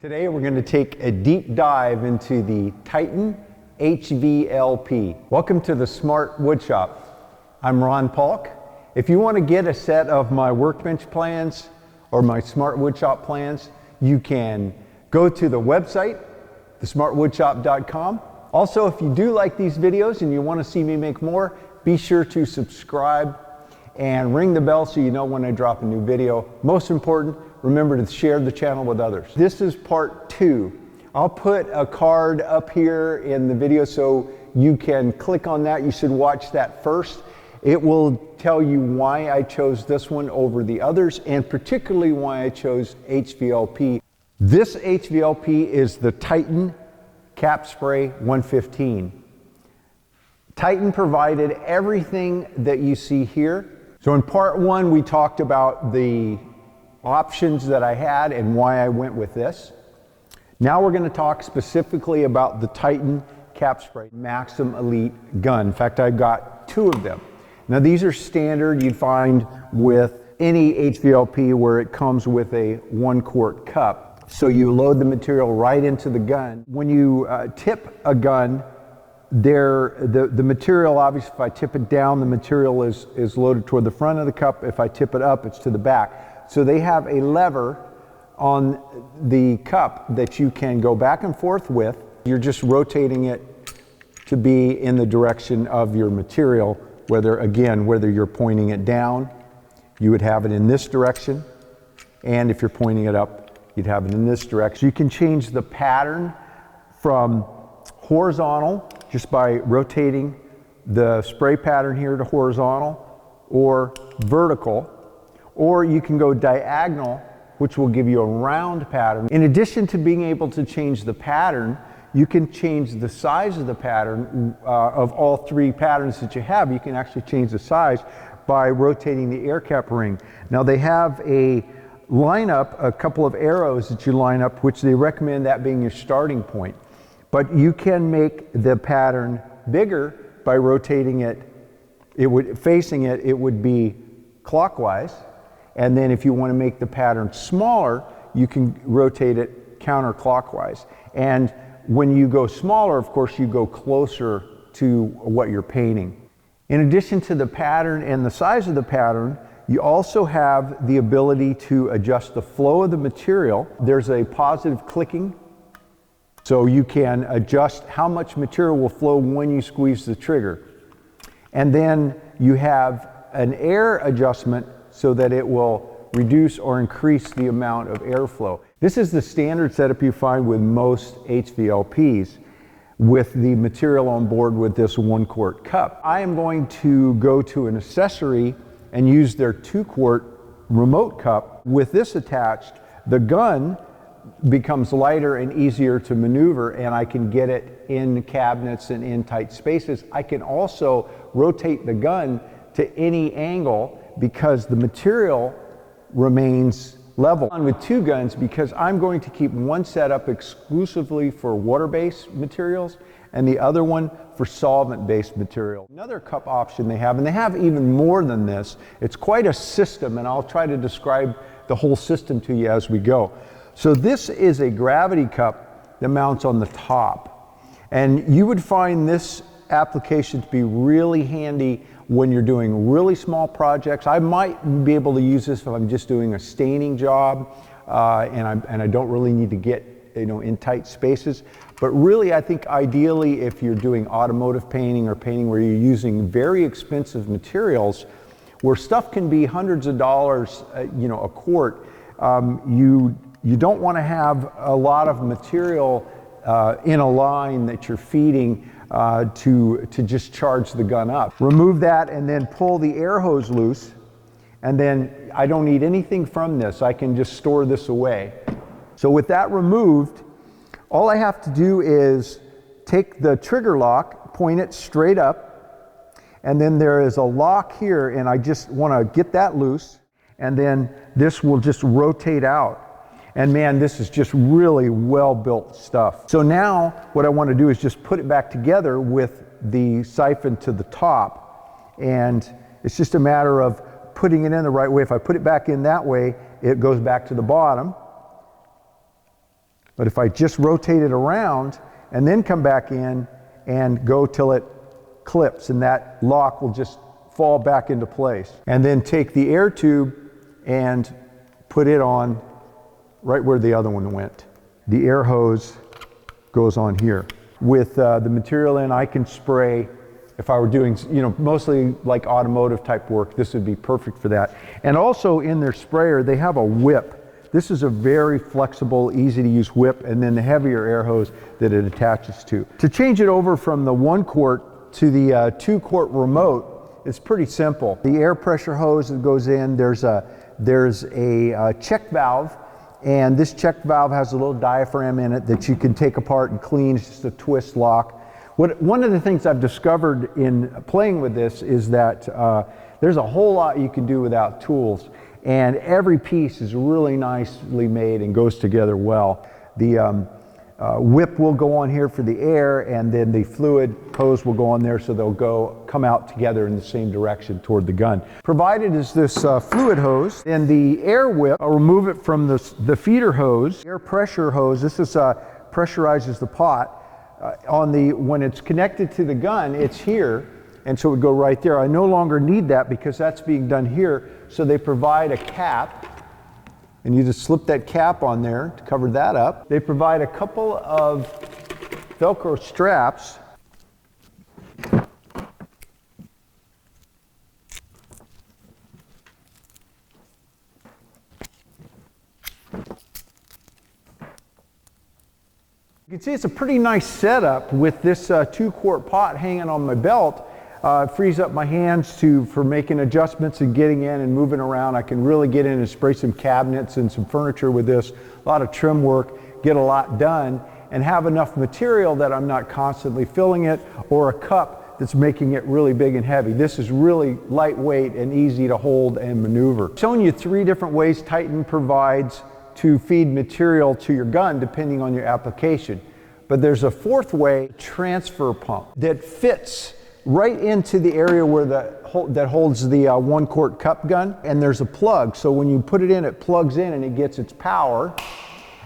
Today we're going to take a deep dive into the Titan HVLP. Welcome to the Smart Woodshop. I'm Ron Paulk. If you want to get a set of my workbench plans or my Smart Woodshop plans, you can go to the website, thesmartwoodshop.com. Also, if you do like these videos and you want to see me make more, be sure to subscribe and ring the bell so you know when I drop a new video. Most important, remember to share the channel with others. This is part 2. I'll put a card up here in the video so you can click on that. You should watch that first. It will tell you why I chose this one over the others, and particularly why I chose HVLP. This HVLP is the Titan Capspray 115. Titan provided everything that you see here. So in part 1, we talked about the options that I had and why I went with this. Now we're going to talk specifically about the Titan Capspray Maxim Elite gun. In fact, I've got 2 of them. Now these are standard you'd find with any HVLP where it comes with a 1-quart cup. So you load the material right into the gun. When you tip a gun, the material, obviously if I tip it down, the material is loaded toward the front of the cup. If I tip it up, it's to the back. So they have a lever on the cup that you can go back and forth with. You're just rotating it to be in the direction of your material, whether you're pointing it down, you would have it in this direction, and if you're pointing it up, you'd have it in this direction. You can change the pattern from horizontal just by rotating the spray pattern here to horizontal, or vertical, or you can go diagonal, which will give you a round pattern. In addition to being able to change the pattern, you can change the size of the pattern of all 3 patterns that you have. You can actually change the size by rotating the air cap ring. Now they have a lineup, a couple of arrows that you line up, which they recommend that being your starting point. But you can make the pattern bigger by rotating it. Facing it, it would be clockwise. And then if you want to make the pattern smaller, you can rotate it counterclockwise. And when you go smaller, of course, you go closer to what you're painting. In addition to the pattern and the size of the pattern, you also have the ability to adjust the flow of the material. There's a positive clicking, so you can adjust how much material will flow when you squeeze the trigger. And then you have an air adjustment so that it will reduce or increase the amount of airflow. This is the standard setup you find with most HVLPs, with the material on board with this 1-quart cup. I am going to go to an accessory and use their 2-quart remote cup. With this attached, the gun becomes lighter and easier to maneuver, and I can get it in cabinets and in tight spaces. I can also rotate the gun to any angle because the material remains level. With 2 guns, because I'm going to keep one setup exclusively for water-based materials and the other one for solvent-based material. Another cup option they have, and they have even more than this, it's quite a system, and I'll try to describe the whole system to you as we go. So this is a gravity cup that mounts on the top, and you would find this application to be really handy when you're doing really small projects. I might be able to use this if I'm just doing a staining job and I don't really need to get in tight spaces. But really, I think ideally if you're doing automotive painting or painting where you're using very expensive materials, where stuff can be hundreds of dollars a quart, you don't want to have a lot of material in a line that you're feeding to just charge the gun up. Remove that and then pull the air hose loose, and then I don't need anything from this. I can just store this away. So with that removed, all I have to do is take the trigger lock, point it straight up, and then there is a lock here, and I just want to get that loose, and then this will just rotate out. And man, this is just really well built stuff. So now what I want to do is just put it back together with the siphon to the top, and it's just a matter of putting it in the right way. If I put it back in that way, it goes back to the bottom. But if I just rotate it around and then come back in and go till it clips, and that lock will just fall back into place. And then take the air tube and put it on right where the other one went. The air hose goes on here. With the material in, I can spray. If I were doing, mostly like automotive type work, this would be perfect for that. And also in their sprayer, they have a whip. This is a very flexible, easy to use whip, and then the heavier air hose that it attaches to. To change it over from the 1 quart to the 2-quart remote, it's pretty simple. The air pressure hose that goes in, there's a check valve, and this check valve has a little diaphragm in it that you can take apart and clean. It's just a twist lock. One of the things I've discovered in playing with this is that there's a whole lot you can do without tools, and every piece is really nicely made and goes together well. The whip will go on here for the air, and then the fluid hose will go on there, so they'll come out together in the same direction toward the gun. Provided is this fluid hose, and the air whip, I'll remove it from the feeder hose. Air pressure hose, this is pressurizes the pot. When it's connected to the gun, it's here, and so it would go right there. I no longer need that because that's being done here, so they provide a cap, and you just slip that cap on there to cover that up. They provide a couple of Velcro straps. You can see it's a pretty nice setup with this 2-quart pot hanging on my belt. It frees up my hands for making adjustments and getting in and moving around. I can really get in and spray some cabinets and some furniture with this, a lot of trim work, get a lot done, and have enough material that I'm not constantly filling it, or a cup that's making it really big and heavy. This is really lightweight and easy to hold and maneuver. Showing you 3 different ways Titan provides to feed material to your gun depending on your application. But there's a 4th way, transfer pump, that fits right into the area where that holds the 1-quart cup gun, and there's a plug. So when you put it in, it plugs in and it gets its power.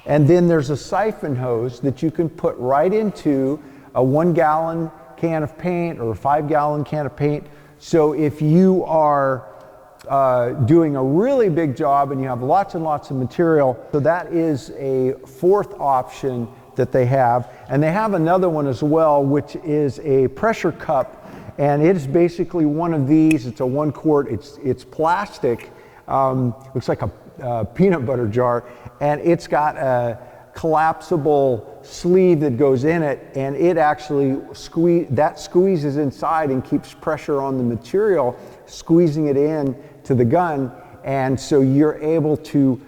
And then there's a siphon hose that you can put right into a 1-gallon can of paint or a 5-gallon can of paint. So if you are doing a really big job and you have lots and lots of material, so that is a 4th option that they have. And they have another one as well, which is a pressure cup, and it's basically one of these. It's a 1-quart, it's plastic, looks like a peanut butter jar, and it's got a collapsible sleeve that goes in it, and it actually squeezes inside and keeps pressure on the material, squeezing it in to the gun. And so you're able to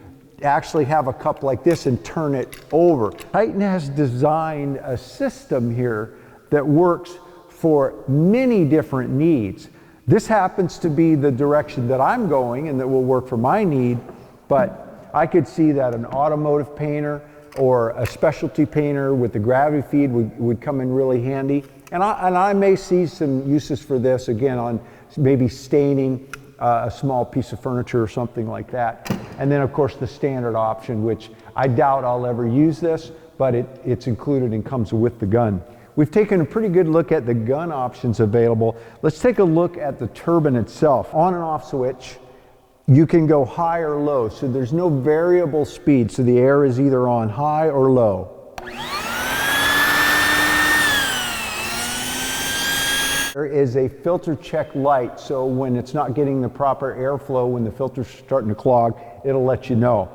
actually have a cup like this and turn it over. Titan has designed a system here that works for many different needs. This happens to be the direction that I'm going and that will work for my need, but I could see that an automotive painter or a specialty painter with the gravity feed would come in really handy. And I may see some uses for this, again, on maybe staining a small piece of furniture or something like that. And then of course the standard option, which I doubt I'll ever use this, but it's included and comes with the gun. We've taken a pretty good look at the gun options available. Let's take a look at the turbine itself. On and off switch, you can go high or low, so there's no variable speed, so the air is either on high or low. There is a filter check light, so when it's not getting the proper airflow, when the filter's starting to clog, it'll let you know.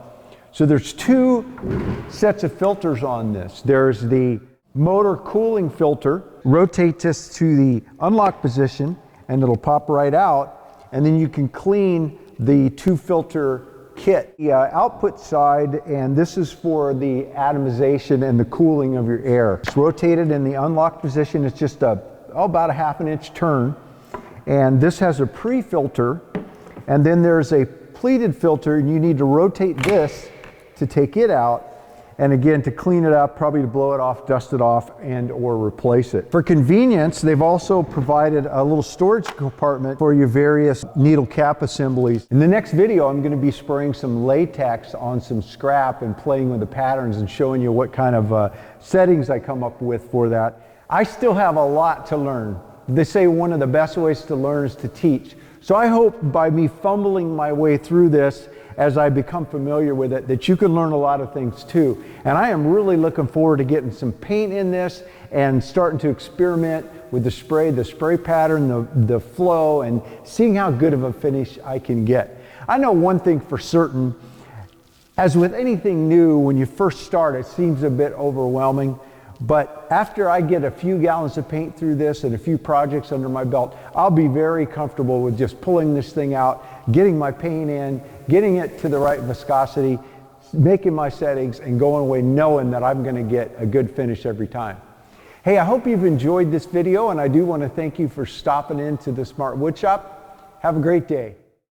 So there's 2 sets of filters on this. There's the motor cooling filter. Rotate this to the unlock position and it'll pop right out, and then you can clean the 2-filter kit. The output side, and this is for the atomization and the cooling of your air. It's rotated in the unlock position. It's just about a 1/2 inch turn, and this has a pre-filter, and then there's a pleated filter, and you need to rotate this to take it out, And again, to clean it up, probably to blow it off, dust it off, and or replace it. For convenience, they've also provided a little storage compartment for your various needle cap assemblies. In the next video, I'm going to be spraying some latex on some scrap and playing with the patterns and showing you what kind of settings I come up with for that. I still have a lot to learn. They say one of the best ways to learn is to teach. So I hope by me fumbling my way through this, as I become familiar with it, that you can learn a lot of things too. And I am really looking forward to getting some paint in this and starting to experiment with the spray pattern, the flow, and seeing how good of a finish I can get. I know one thing for certain, as with anything new, when you first start, it seems a bit overwhelming. But after I get a few gallons of paint through this and a few projects under my belt, I'll be very comfortable with just pulling this thing out, getting my paint in, getting it to the right viscosity, making my settings, and going away knowing that I'm going to get a good finish every time. Hey, I hope you've enjoyed this video, and I do want to thank you for stopping into the Smart Wood Shop. Have a great day.